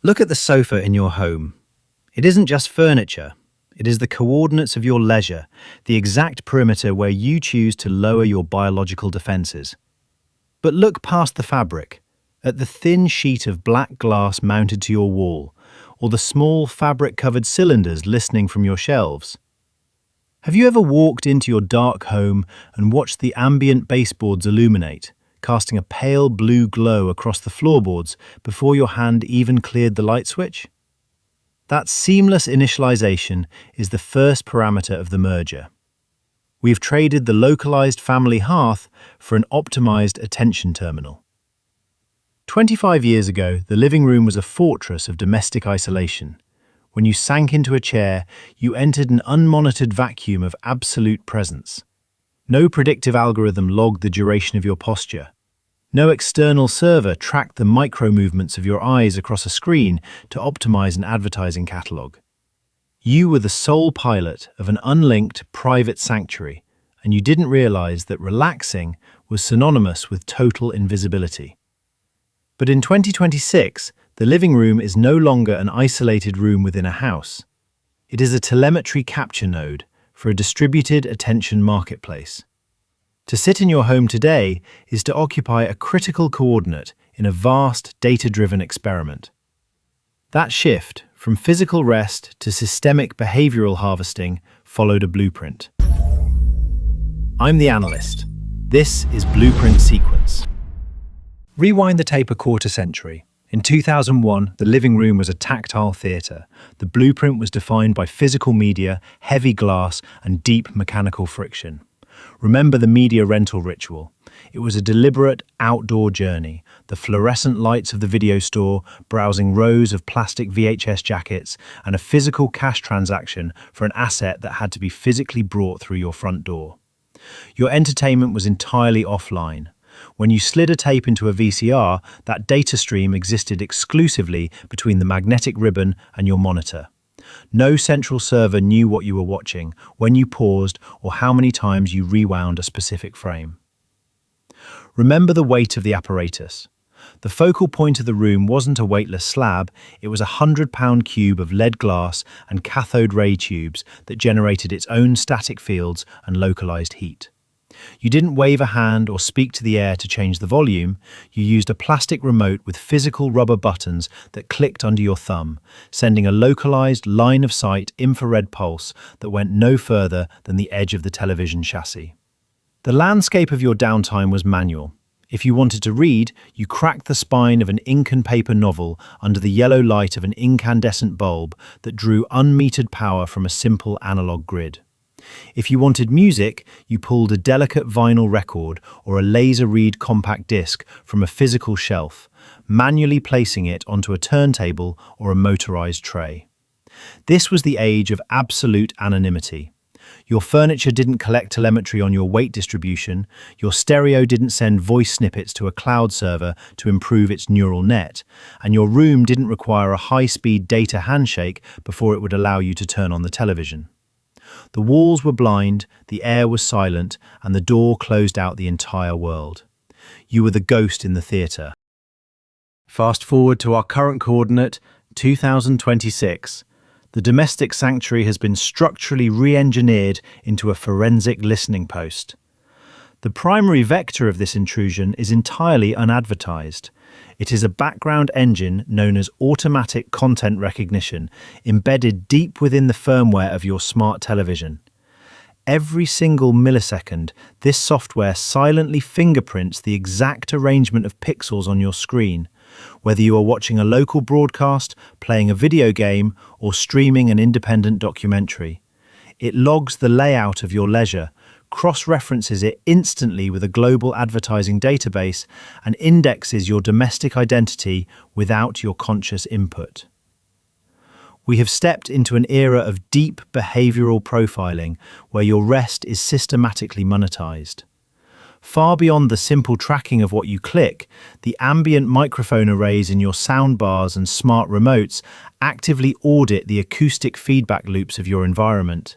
Look at the sofa in your home. It isn't just furniture. It is the coordinates of your leisure, the exact perimeter where you choose to lower your biological defenses. But look past the fabric, at the thin sheet of black glass mounted to your wall, or the small fabric-covered cylinders listening from your shelves. Have you ever walked into your dark home and watched the ambient baseboards illuminate, casting a pale blue glow across the floorboards before your hand even cleared the light switch? That seamless initialization is the first parameter of the merger. We've traded the localized family hearth for an optimized attention terminal. 25 years ago, the living room was a fortress of domestic isolation. When you sank into a chair, you entered an unmonitored vacuum of absolute presence. No predictive algorithm logged the duration of your posture. No external server tracked the micro-movements of your eyes across a screen to optimize an advertising catalog. You were the sole pilot of an unlinked private sanctuary, and you didn't realize that relaxing was synonymous with total invisibility. But in 2026, the living room is no longer an isolated room within a house. It is a telemetry capture node for a distributed attention marketplace. To sit in your home today is to occupy a critical coordinate in a vast data-driven experiment. That shift from physical rest to systemic behavioral harvesting followed a blueprint. I'm the Analyst. This is Blueprint Sequence. Rewind the tape a quarter century. In 2001, the living room was a tactile theatre. The blueprint was defined by physical media, heavy glass, and deep mechanical friction. Remember the media rental ritual. It was a deliberate outdoor journey. The fluorescent lights of the video store, browsing rows of plastic VHS jackets, and a physical cash transaction for an asset that had to be physically brought through your front door. Your entertainment was entirely offline. When you slid a tape into a VCR, that data stream existed exclusively between the magnetic ribbon and your monitor. No central server knew what you were watching, when you paused, or how many times you rewound a specific frame. Remember the weight of the apparatus. The focal point of the room wasn't a weightless slab, it was a 100-pound cube of lead glass and cathode ray tubes that generated its own static fields and localized heat. You didn't wave a hand or speak to the air to change the volume. You used a plastic remote with physical rubber buttons that clicked under your thumb, sending a localized line-of-sight infrared pulse that went no further than the edge of the television chassis. The landscape of your downtime was manual. If you wanted to read, you cracked the spine of an ink and paper novel under the yellow light of an incandescent bulb that drew unmetered power from a simple analog grid. If you wanted music, you pulled a delicate vinyl record or a laser-read compact disc from a physical shelf, manually placing it onto a turntable or a motorized tray. This was the age of absolute anonymity. Your furniture didn't collect telemetry on your weight distribution, your stereo didn't send voice snippets to a cloud server to improve its neural net, and your room didn't require a high-speed data handshake before it would allow you to turn on the television. The walls were blind, the air was silent, and the door closed out the entire world. You were the ghost in the theatre. Fast forward to our current coordinate, 2026. The domestic sanctuary has been structurally re-engineered into a forensic listening post. The primary vector of this intrusion is entirely unadvertised. It is a background engine known as automatic content recognition, embedded deep within the firmware of your smart television. Every single millisecond, this software silently fingerprints the exact arrangement of pixels on your screen, whether you are watching a local broadcast, playing a video game, or streaming an independent documentary. It logs the layout of your leisure, cross-references it instantly with a global advertising database, and indexes your domestic identity without your conscious input. We have stepped into an era of deep behavioral profiling where your rest is systematically monetized. Far beyond the simple tracking of what you click, the ambient microphone arrays in your soundbars and smart remotes actively audit the acoustic feedback loops of your environment.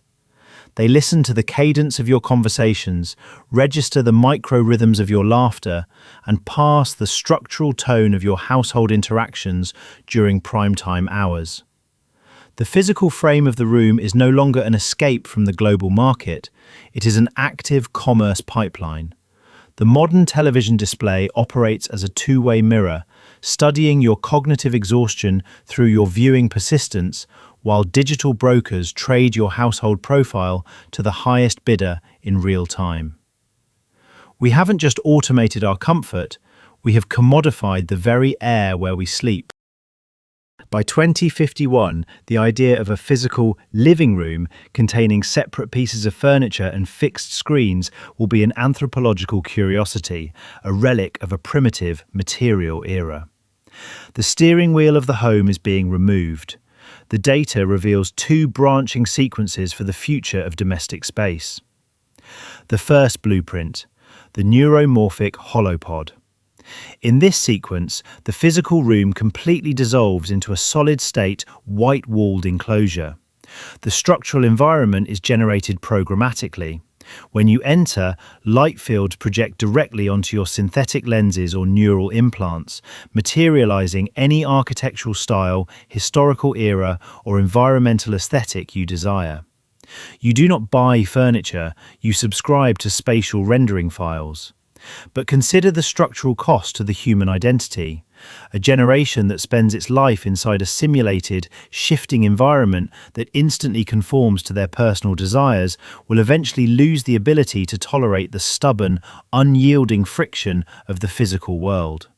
They listen to the cadence of your conversations, register the micro-rhythms of your laughter, and pass the structural tone of your household interactions during prime-time hours. The physical frame of the room is no longer an escape from the global market. It is an active commerce pipeline. The modern television display operates as a two-way mirror, studying your cognitive exhaustion through your viewing persistence, while digital brokers trade your household profile to the highest bidder in real time. We haven't just automated our comfort, we have commodified the very air where we sleep. By 2051, the idea of a physical living room containing separate pieces of furniture and fixed screens will be an anthropological curiosity, a relic of a primitive material era. The steering wheel of the home is being removed. The data reveals two branching sequences for the future of domestic space. The first blueprint, the neuromorphic holopod. In this sequence, the physical room completely dissolves into a solid-state, white-walled enclosure. The structural environment is generated programmatically. When you enter, light fields project directly onto your synthetic lenses or neural implants, materializing any architectural style, historical era, or environmental aesthetic you desire. You do not buy furniture, you subscribe to spatial rendering files. But consider the structural cost to the human identity. A generation that spends its life inside a simulated, shifting environment that instantly conforms to their personal desires will eventually lose the ability to tolerate the stubborn, unyielding friction of the physical world.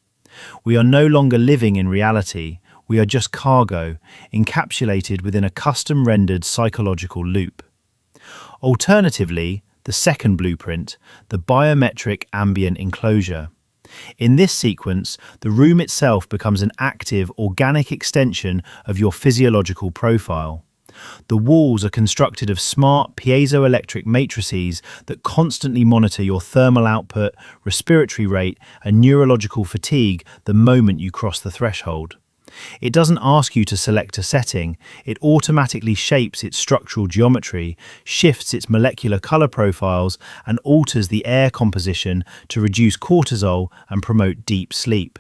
We are no longer living in reality. We are just cargo, encapsulated within a custom-rendered psychological loop. Alternatively, the second blueprint, the biometric ambient enclosure. In this sequence, the room itself becomes an active, organic extension of your physiological profile. The walls are constructed of smart piezoelectric matrices that constantly monitor your thermal output, respiratory rate, and neurological fatigue the moment you cross the threshold. It doesn't ask you to select a setting, it automatically shapes its structural geometry, shifts its molecular color profiles, and alters the air composition to reduce cortisol and promote deep sleep.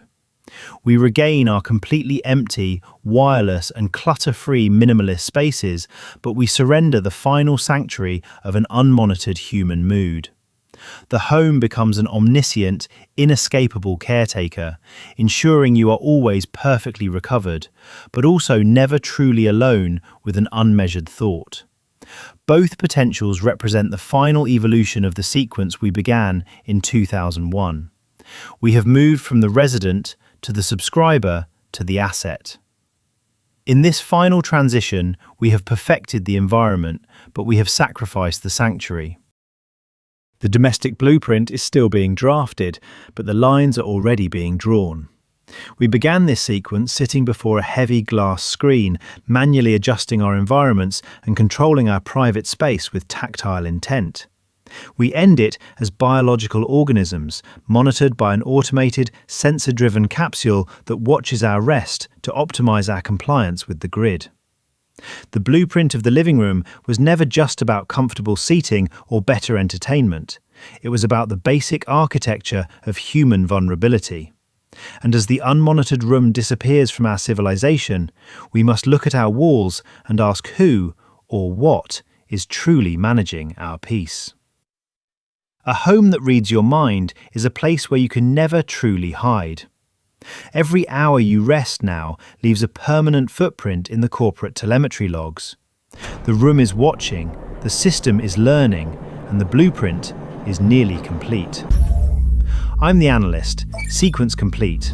We regain our completely empty, wireless, and clutter-free minimalist spaces, but we surrender the final sanctuary of an unmonitored human mood. The home becomes an omniscient, inescapable caretaker, ensuring you are always perfectly recovered, but also never truly alone with an unmeasured thought. Both potentials represent the final evolution of the sequence we began in 2001. We have moved from the resident to the subscriber to the asset. In this final transition, we have perfected the environment, but we have sacrificed the sanctuary. The domestic blueprint is still being drafted, but the lines are already being drawn. We began this sequence sitting before a heavy glass screen, manually adjusting our environments and controlling our private space with tactile intent. We end it as biological organisms, monitored by an automated, sensor-driven capsule that watches our rest to optimize our compliance with the grid. The blueprint of the living room was never just about comfortable seating or better entertainment. It was about the basic architecture of human vulnerability. And as the unmonitored room disappears from our civilization, we must look at our walls and ask who, or what, is truly managing our peace. A home that reads your mind is a place where you can never truly hide. Every hour you rest now leaves a permanent footprint in the corporate telemetry logs. The room is watching, the system is learning, and the blueprint is nearly complete. I'm the Analyst, sequence complete.